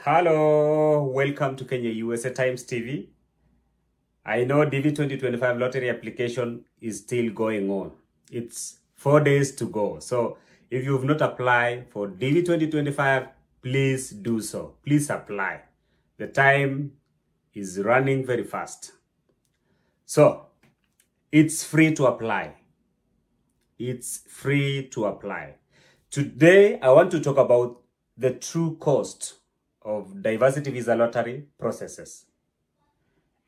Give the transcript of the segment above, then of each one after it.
Hello, welcome to Kenya USA Times TV. I know DV 2025 lottery application is still going on. It's 4 days to go. So if you've not applied for DV 2025, please do so. Please apply. The time is running very fast. So it's free to apply. It's free to apply. Today, I want to talk about the true cost of diversity visa lottery processes.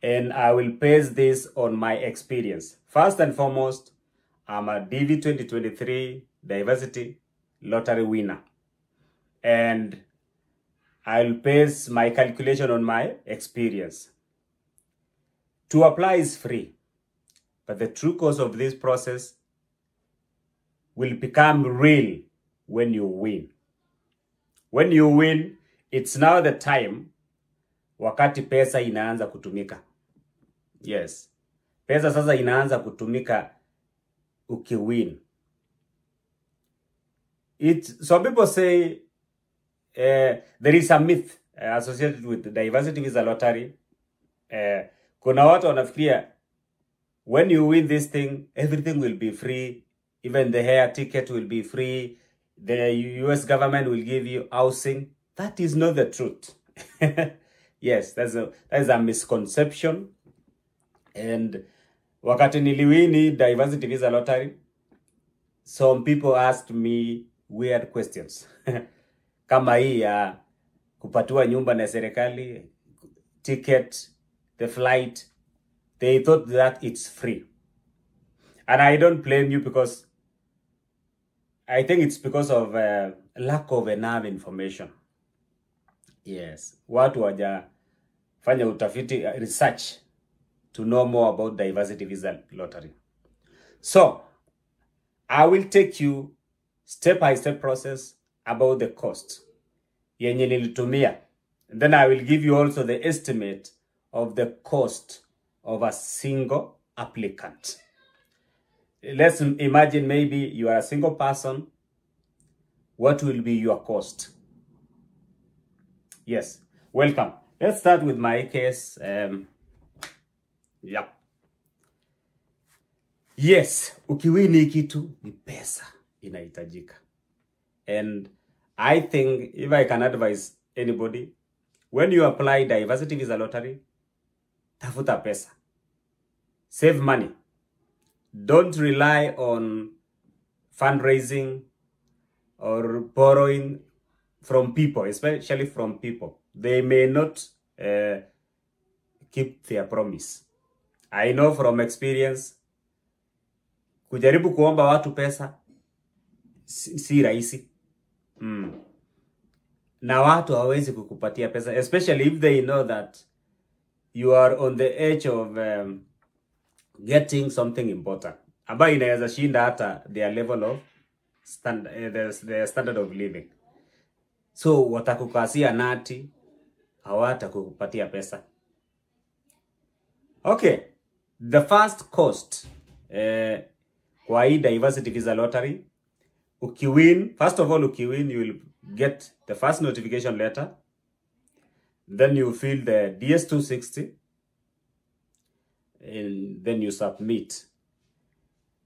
And I will base this on my experience. First and foremost, I'm a DV 2023 diversity lottery winner. And I'll base my calculation on my experience. To apply is free, but the true cost of this process will become real when you win. When you win, it's now the time wakati pesa inaanza kutumika. Yes. Pesa sasa inaanza kutumika ukiwin. Some people say there is a myth associated with the diversity visa lottery. Kuna watu wanafikiria when you win this thing, everything will be free. Even the air ticket will be free. The US government will give you housing. That is not the truth. Yes, that's a misconception. And wakati niliwini diversity visa lottery, some people asked me weird questions. Kama hii ya kupatiwa nyumba na serikali, ticket, the flight, they thought that it's free. And I don't blame you because I think it's because of lack of enough information. Yes, watu wajafanya utafiti research to know more about diversity visa lottery. So, I will take you step-by-step process about the cost. Yenye nilitumia. And then I will give you also the estimate of the cost of a single applicant. Let's imagine maybe you are a single person. What will be your cost? Yes, welcome. Let's start with my case. Yeah. Yes, ukiwini kitu ni pesa inahitajika. And I think if I can advise anybody, when you apply diversity visa lottery, tafuta pesa. Save money. Don't rely on fundraising or borrowing from people, especially from people. They may not keep their promise. I know from experience, kujaribu kuomba watu pesa, si rahisi. Na watu hawezi kukupatia pesa, especially if they know that you are on the edge of getting something important. Ambayo inaweza shinda hata their level of their standard of living. So watakukasia nati, hawatakupatia pesa. Okay, the first cost kwa hii diversity visa lottery, ukiwin, first of all ukiwin, you will get the first notification letter. Then you fill the DS-260. And then you submit.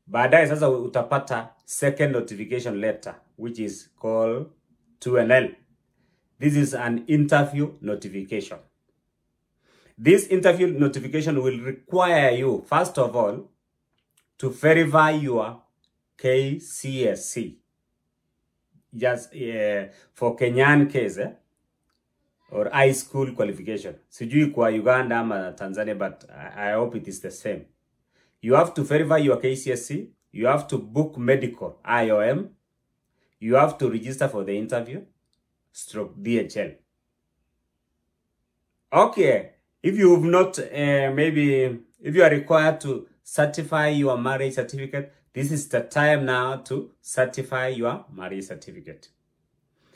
Baadaye sasa utapata second notification letter, which is called 2NL. This is an interview notification. This interview notification will require you, first of all, to verify your KCSE. Just for Kenyan case, or high school qualification. Sijui kwa Uganda ama Tanzania, but I hope it is the same. You have to verify your KCSE. You have to book medical, IOM. You have to register for the interview, /DHL. Okay, if you have not, maybe if you are required to certify your marriage certificate, this is the time now to certify your marriage certificate.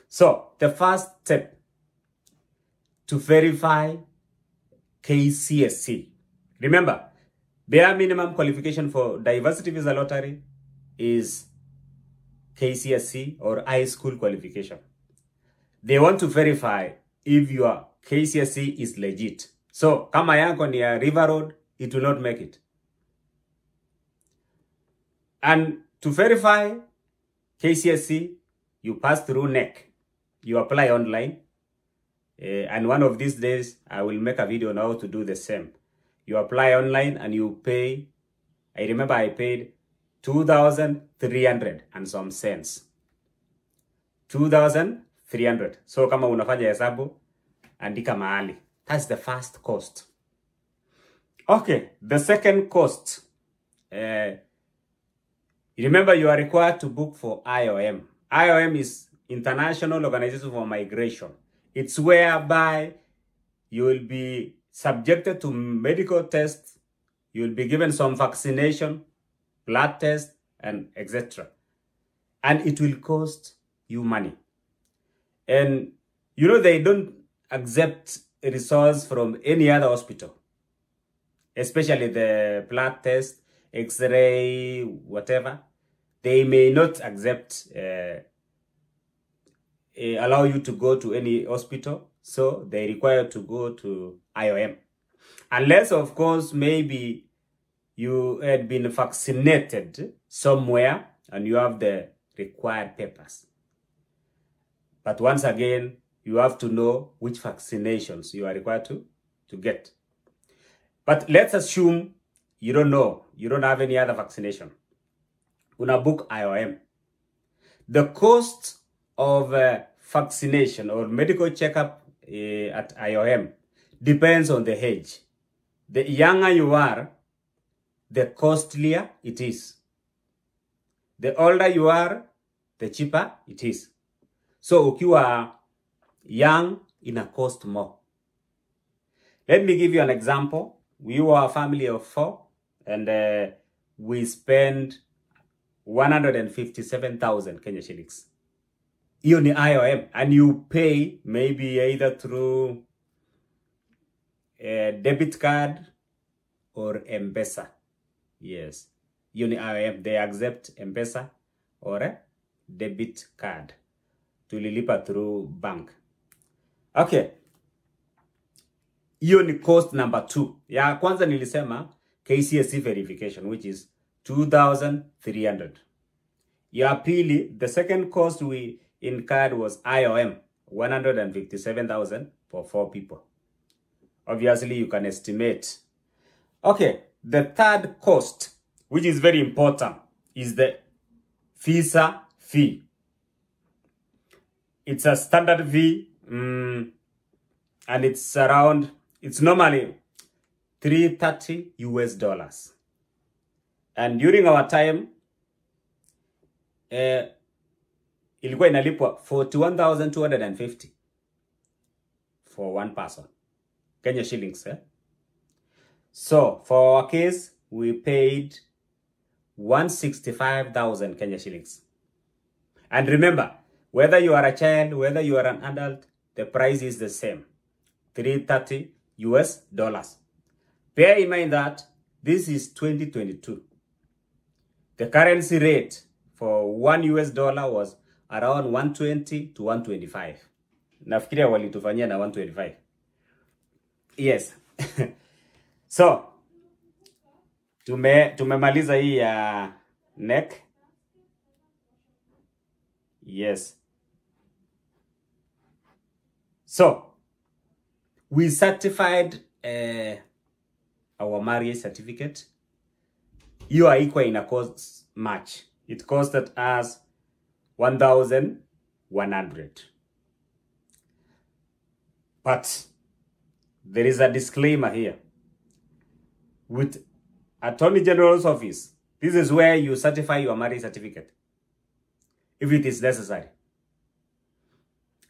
So, the first step to verify KCSE. Remember, bare minimum qualification for diversity visa lottery is KCSE or high school qualification. They want to verify if your KCSE is legit. So, kama yako ni ya River Road, it will not make it. And to verify KCSE, you pass through NEC. You apply online. And one of these days, I will make a video on how to do the same. You apply online and you pay. I remember I paid 2,300 and some cents. 2,300. So kama unafanya hesabu, andika mahali. That's the first cost. Okay, the second cost. Remember, you are required to book for IOM. IOM is International Organization for Migration. It's whereby you will be subjected to medical tests, you will be given some vaccination, blood tests, and etc. And it will cost you money. And you know, they don't accept results from any other hospital, especially the blood test, X-ray, whatever. They may not accept, allow you to go to any hospital. So they require to go to IOM. Unless, of course, maybe you had been vaccinated somewhere and you have the required papers. But once again, you have to know which vaccinations you are required to get. But let's assume you don't know. You don't have any other vaccination. Una book IOM. The cost of vaccination or medical checkup at IOM depends on the age. The younger you are, the costlier it is. The older you are, the cheaper it is. So if you are young, ina cost more. Let me give you an example. We were a family of 4 and we spent 157,000 Kenya shillings. You need IOM and you pay maybe either through a debit card or M-Pesa. Yes. You need IOM. They accept M-Pesa or a debit card. Tulilipa through bank. Okay. Hiyo ni cost number 2. Ya kwanza nilisema KCSE verification, which is 2,300. Ya pili, the second cost we incurred was IOM, 157,000 for 4 people. Obviously, you can estimate. Okay, the third cost, which is very important, is the visa fee. It's a standard fee, and it's normally $330 US. And during our time, ilikuwa inalipwa 41,250 for one person. Kenya shillings, eh? So, for our case, we paid 165,000 Kenya shillings. And remember, whether you are a child, whether you are an adult, the price is the same. $330 US. Bear in mind that this is 2022. The currency rate for $1 US was around 120 to 125. Nafikiria walitufanyia na 125. Yes. So, tumemaliza hii ya neck. Yes. So, we certified our marriage certificate. You are equal in a cost match. It costed us 1,100. But there is a disclaimer here. With Attorney General's office, this is where you certify your marriage certificate, if it is necessary.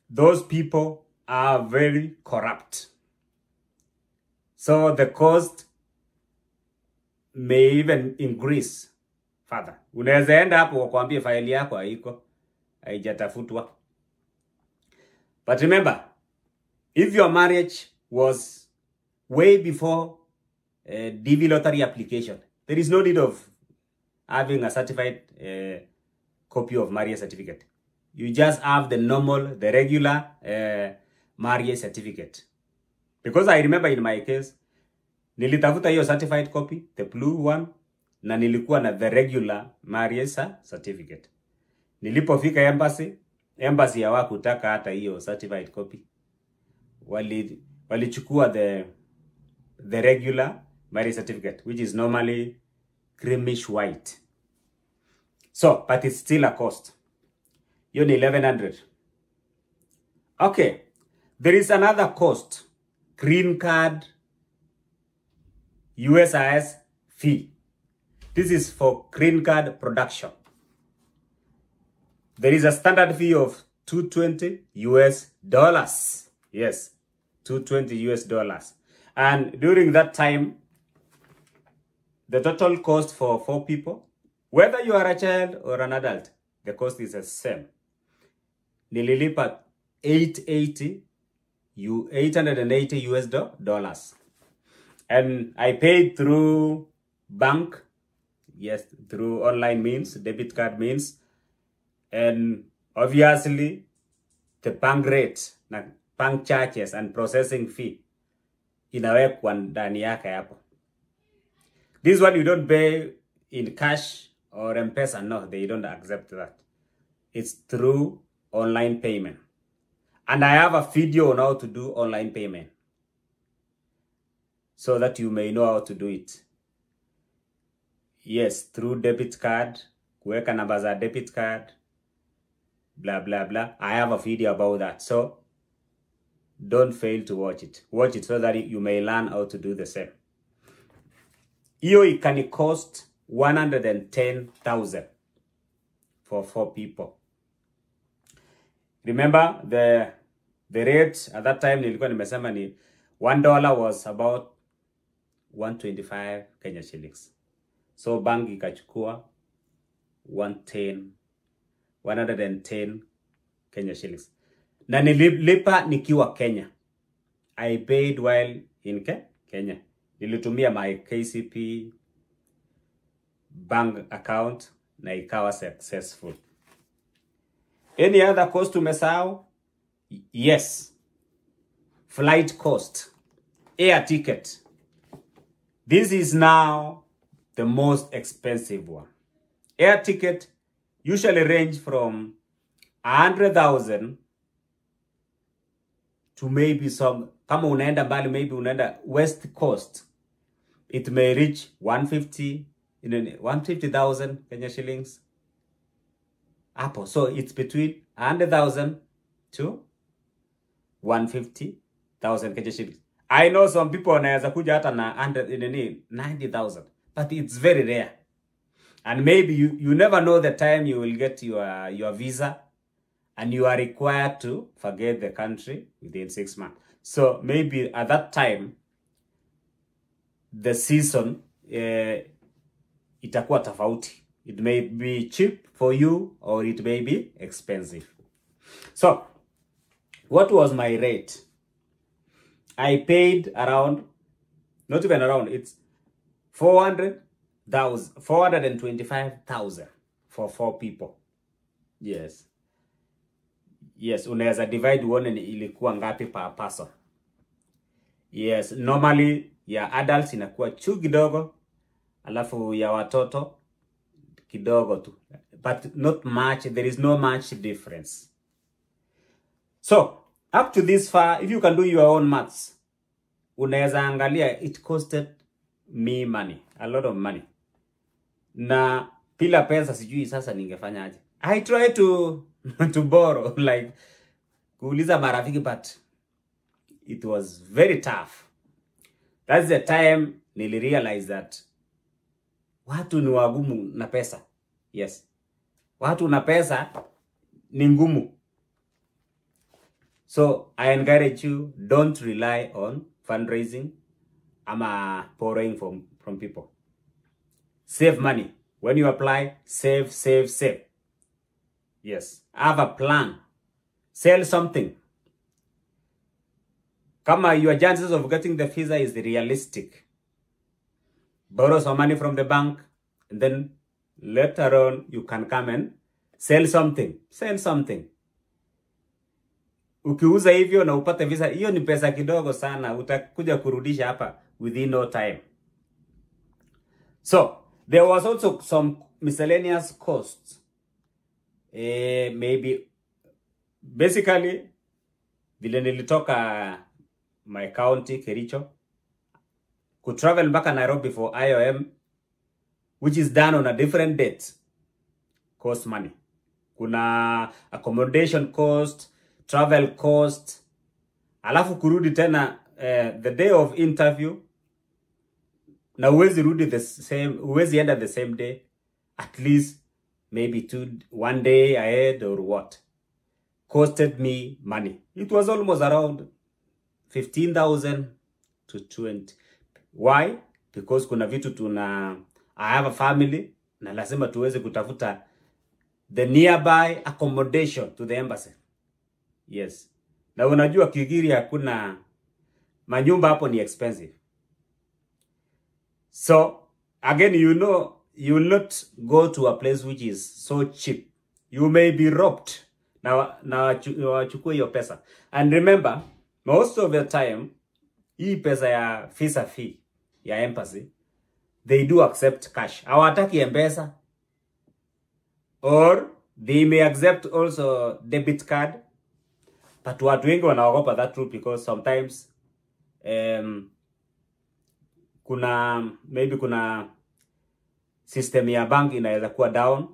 Those people are very corrupt. So the cost may even increase further. Unaweza enda hapo wakwambie faili yako haiko, haijatafutwa. But remember, if your marriage was way before DV lottery application, there is no need of having a certified copy of marriage certificate. You just have the normal, the regular marriage certificate. Because I remember in my case, nilitafuta hiyo certified copy, the blue one, na nilikuwa na the regular marriage certificate. Nilipofika embassy hawakutaka hata hiyo certified copy. Walichukua the regular marriage certificate, which is normally creamish white. So, but it's still a cost. You're 1100. Okay. There is another cost. Green card USIS fee. This is for green card production. There is a standard fee of $220 US. Yes, $220 US. And during that time, the total cost for 4 people, whether you are a child or an adult, the cost is the same. Nililipa $880 US. And I paid through bank, yes, through online means, debit card means. And obviously, the bank rate, bank charges and processing fee, inawekwa ndani yake hapo. This one you don't pay in cash or M-Pesa. No, they don't accept that. It's through online payment. And I have a video on how to do online payment, so that you may know how to do it. Yes, through debit card, kuweka namba za debit card, blah, blah, blah. I have a video about that. So, don't fail to watch it. Watch it so that you may learn how to do the same. It can cost 110,000 for 4 people. Remember, the rate at that time, nilikuwa nimesema ni $1 was about 125 Kenya shillings. So bank ikachukua 110 Kenya shillings. Na nilipa nikiwa Kenya. I paid while in Kenya. Nilitumia my KCP bank account na ikawa successful. Any other cost umesahau? Yes. Flight cost. Air ticket. This is now the most expensive one. Air ticket usually range from 100,000 to maybe some, kama unaenda mbali, maybe unaenda West Coast, it may reach 150,000 Kenya shillings. Apple. So it's between 100,000 to 150,000 Kenya shillings. I know some people wanaweza kuja hata na 90,000, but it's very rare. And maybe you never know the time you will get your visa, and you are required to forget the country within 6 months. So maybe at that time, the season itakuwa tofauti. It may be cheap for you, or it may be expensive. So, what was my rate? I paid around, not even around, it's 425,000 for 4 people. Yes. Yes, unaweza divide uone ni ilikuwa ngapi per person. Yes, normally ya adults inakuwa kidogo, alafu ya watoto kidogo tu. But not much, there is no much difference. So, up to this far, if you can do your own maths, unaweza angalia, it costed me money, a lot of money. Na pila pesa sijui sasa ningefanyaje. I try to borrow, like kuuliza marafiki, but it was very tough. That's the time nili realize that watu ni wagumu na pesa. Yes. Watu na pesa ni ngumu. So I encourage you, don't rely on fundraising ama borrowing from people. Save money. When you apply, save. Yes. Have a plan. Sell something. Kama your chances of getting the visa is realistic, borrow some money from the bank, and then later on you can come and sell something. Sell something. ukiuza hivyo na upate visa, hiyo ni pesa kidogo sana, utakuja kurudisha hapa within no time. So there was also some miscellaneous costs. Maybe basically vile nilitoka my county Kericho could travel mpaka Nairobi for IOM, which is done on a different date, cost money. Kuna accommodation cost, travel cost, alafu kurudi tena the day of interview, na uwezi rudi the same, uwezi enda the same day, at least maybe 1 day ahead or what. Costed me money. It was almost around 15,000 to 20. Why? Because kuna vitu I have a family, na lazima tuweze kutafuta the nearby accommodation to the embassy. Yes. Na unajua Kigiri hakuna manyumba hapo, ni expensive. So again, you know, you will not go to a place which is so cheap. You may be robbed. Na wachukue hiyo pesa. And remember, most of the time, hii pesa ya visa fee ya embassy, they do accept cash. Hawataki M-Pesa, or they may accept also debit card. But watu wengi wanaogopa that route because sometimes kuna system ya bank inaweza kuwa down,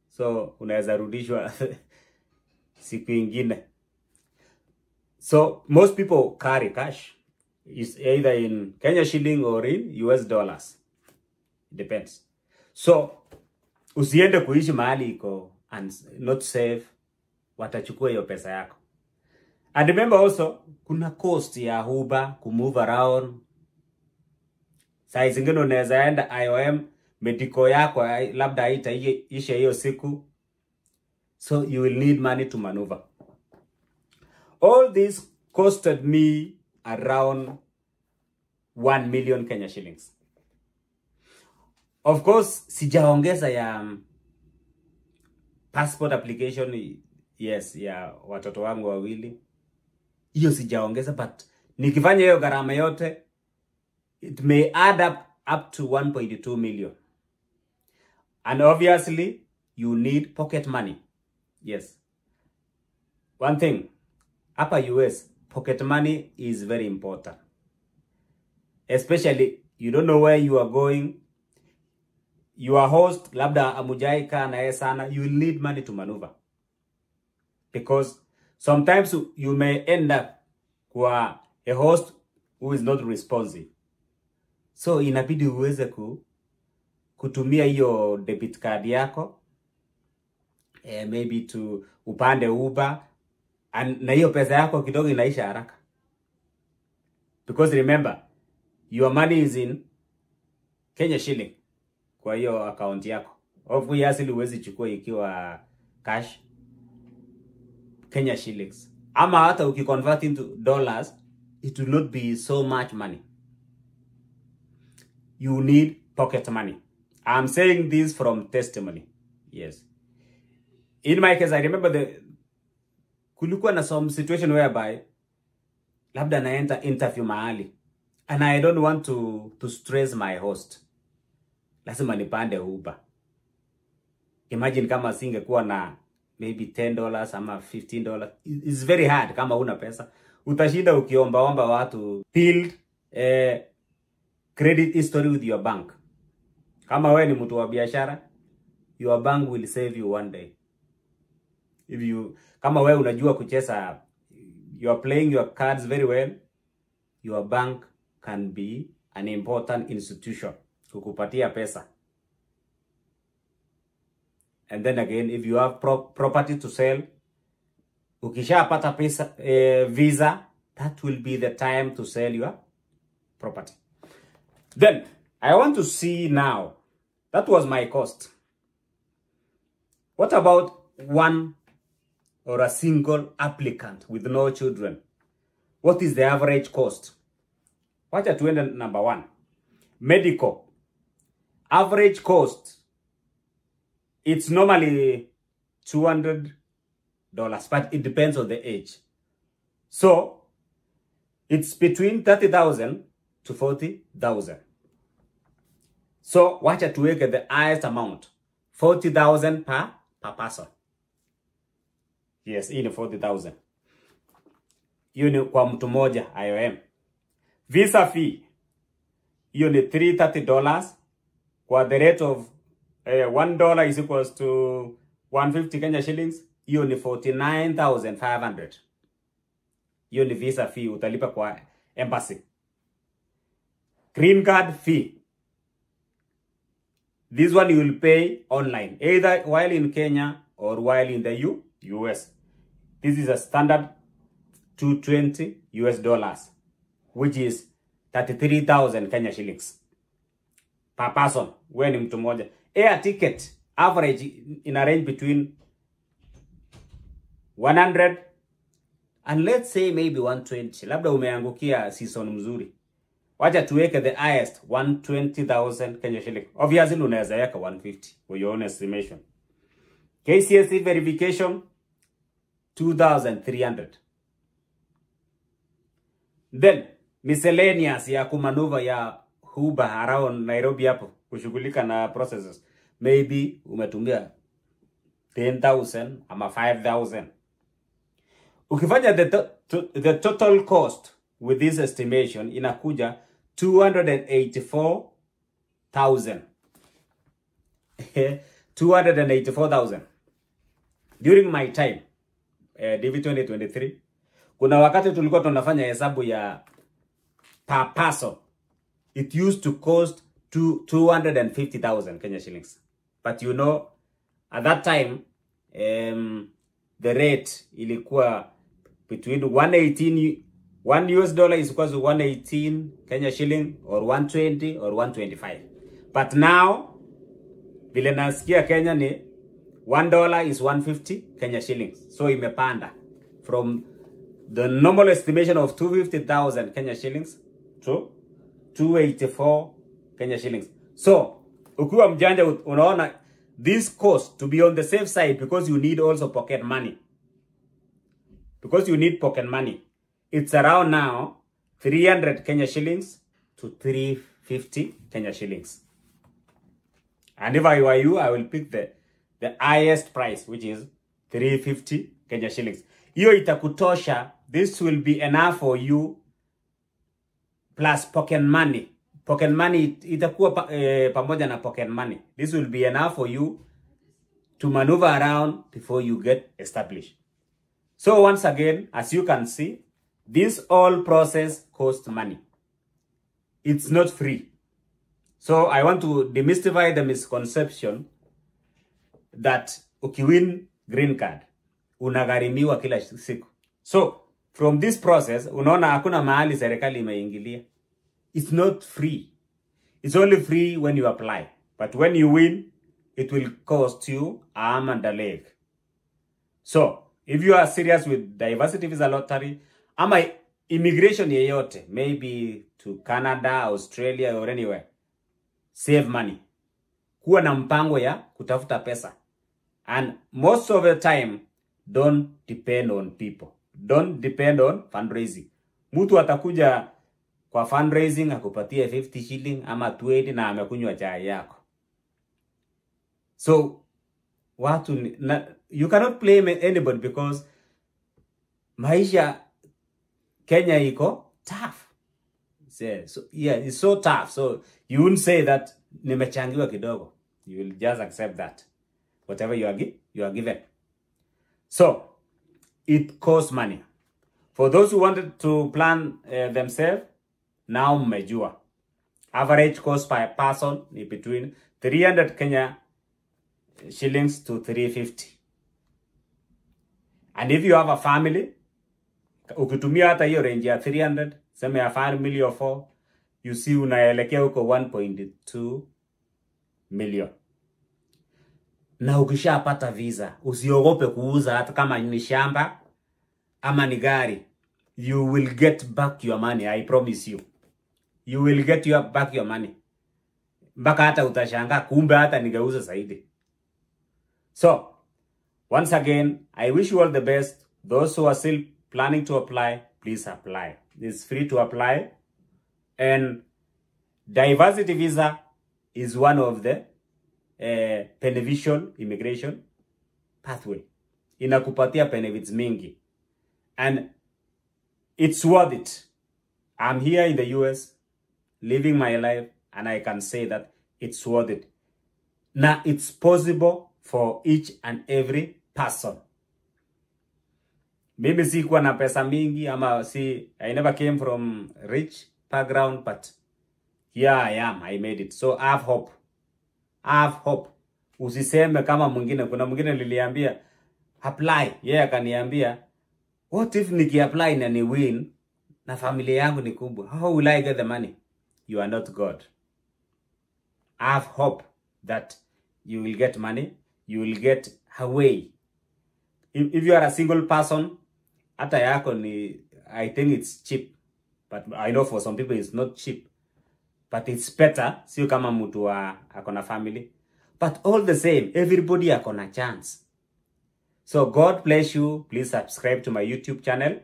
so unaweza rudishwa siku ingine. So most people carry cash. It's either in Kenya shilling or in US dollars. It depends. So usiende kuishi mahali iko and not safe, watachukua hiyo pesa yako. And remember also, kuna cost ya Uber kumove around. Saa zingine unaweza enda IOM, medical yako labda haitaisha hiyo siku. So you will need money to maneuver. All this costed me around 1 million Kenya shillings. Of course, sijaongeza ya passport application, yes, ya watoto wangu wawili. Hiyo sijaongeza, but nikifanya hiyo gharama yote, it may add up to 1.2 million. And obviously, you need pocket money. Yes. One thing, hapa US, pocket money is very important. Especially, you don't know where you are going. Your host, labda amujaika na sana, you will need money to maneuver. Because sometimes you may end up kwa a host who is not responsive. So inabidi uweze kutumia hiyo debit card yako, maybe to upande Uber, and na hiyo pesa yako kidogo inaisha haraka. Because remember, your money is in Kenya shilling kwa hiyo account yako. Obviously uwezi chukua ikiwa cash, Kenya shillings. Ama hata ukiconvert into dollars, it will not be so much money. You need pocket money. I'm saying this from testimony. Yes. In my case, I remember kulikuwa na some situation whereby labda naenda interview mahali and I don't want to stress my host. Lazima nipande Uber. Imagine kama singekuwa na maybe $10 ama $15. It's very hard kama una pesa. Utashinda ukiomba watu. Build credit history with your bank. Kama wewe ni mtu wa biashara, your bank will save you one day. Kama wewe unajua kucheza, you are playing your cards very well, your bank can be an important institution kukupatia pesa. And then again, if you have property to sell, ukishapata pesa visa, that will be the time to sell your property. Then I want to see now, that was my cost. What about one or a single applicant with no children? What is the average cost? Wacha tuende number 1. Medical. Average cost, it's normally $200, but it depends on the age. So it's between 30,000 to 40,000. So wacha tuweke the highest amount, 40,000 per person. Yes, hii ni 40,000. Hiyo ni kwa mtu moja IOM. Visa fee, hiyo ni $330 kwa the rate of $1 is equals to 150 Kenya shillings. Hiyo ni 49,500. Hiyo ni visa fee utalipa kwa embassy. Green card fee, this one you will pay online, either while in Kenya or while in the US. This is a standard $220, which is 33,000 Kenya shillings per person when ni mtu moja. Air ticket average in a range between 100 and let's say maybe 120. Labda umeangukia season mzuri, wacha tuweke the highest 120,000 Kenya shillings. Obviously unaweza weka 150 for your own estimation. KCSE verification 2,300. Then miscellaneous ya kumanuva ya Uber around Nairobi hapo kushughulika na processes, maybe umetumia 10,000 ama 5,000. Ukifanya the total cost with this estimation inakuja 284,000. 284,000. During my time DV 2023, kuna wakati tulikuwa tunafanya hesabu ya per person. It used to cost 250,000 Kenya shillings. But you know, at that time, the rate ilikuwa between 118, $1 is equal to 118 Kenya shilling or 120 or 125. But now, vile nasikia Kenya ni $1 is 150 Kenya shillings. So imepanda from the normal estimation of 250,000 Kenya shillings to 284 Kenya shillings. So, ukiwa mjanja unaona this cost to be on the safe side because you need also pocket money. Because you need pocket money. It's around now 300 Kenya shillings to 350 Kenya shillings. And if I were you, I will pick the highest price, which is 350 Kenya shillings. Hiyo itakutosha. This will be enough for you plus pocket money. Pocket money itakuwa pamoja na pocket money. This will be enough for you to maneuver around before you get established. So once again, as you can see, this whole process costs money. It's not free. So I want to demystify the misconception that ukiwin green card, unagharimiwa kila siku. So from this process, unaona hakuna mahali serikali imeingilia. It's not free. It's only free when you apply. But when you win, it will cost you arm and a leg. So, if you are serious with diversity visa lottery, ama immigration yeyote, maybe to Canada, Australia, or anywhere, save money. Kuwa na mpango ya kutafuta pesa. And most of the time, don't depend on people. Don't depend on fundraising. Mtu atakuja kwa fundraising akupatie 50 shilling ama 20 na amekunywa chai yako. So, you cannot blame anybody because maisha Kenya iko tough. So, yeah, it's so tough. So, you wouldn't say that nimechangiwa kidogo. You will just accept that. Whatever you are given. So, it costs money. For those who wanted to plan themselves, now mmejua. Average cost per person is between 300 Kenya shillings to 350. And if you have a family, ukitumia hata hiyo range ya 300, sema ya family of 4, you see unaelekea huko 1.2 million. Na ukishapata visa, usiogope kuuza hata kama ni shamba ama ni gari. You will get back your money, I promise you. You will get back your money. Mpaka hata utashangaa kumbe hata ningeuza zaidi. So, once again, I wish you all the best. Those who are still planning to apply, please apply. It's free to apply. And diversity visa is one of the beneficial immigration pathway. Inakupatia benefits mingi. And it's worth it. I'm here in the US, living my life, and I can say that it's worth it. Now, it's possible for each and every person. Maybe sikuwa na pesa mingi, ama I never came from rich background, but here I am, I made it. So I have hope. I have hope. Usiseme kama mwingine, kuna mwingine niliambia, apply. Yeye akaniambia, what if niki-apply na ni win, na familia yangu ni kubwa? How will I get the money? You are not God. I have hope that you will get money. You will get a way. If you are a single person, hata yako ni, I think it's cheap. But I know for some people it's not cheap. But it's better. Sio kama mtu wa akona family. But all the same, everybody akona chance. So God bless you. Please subscribe to my YouTube channel.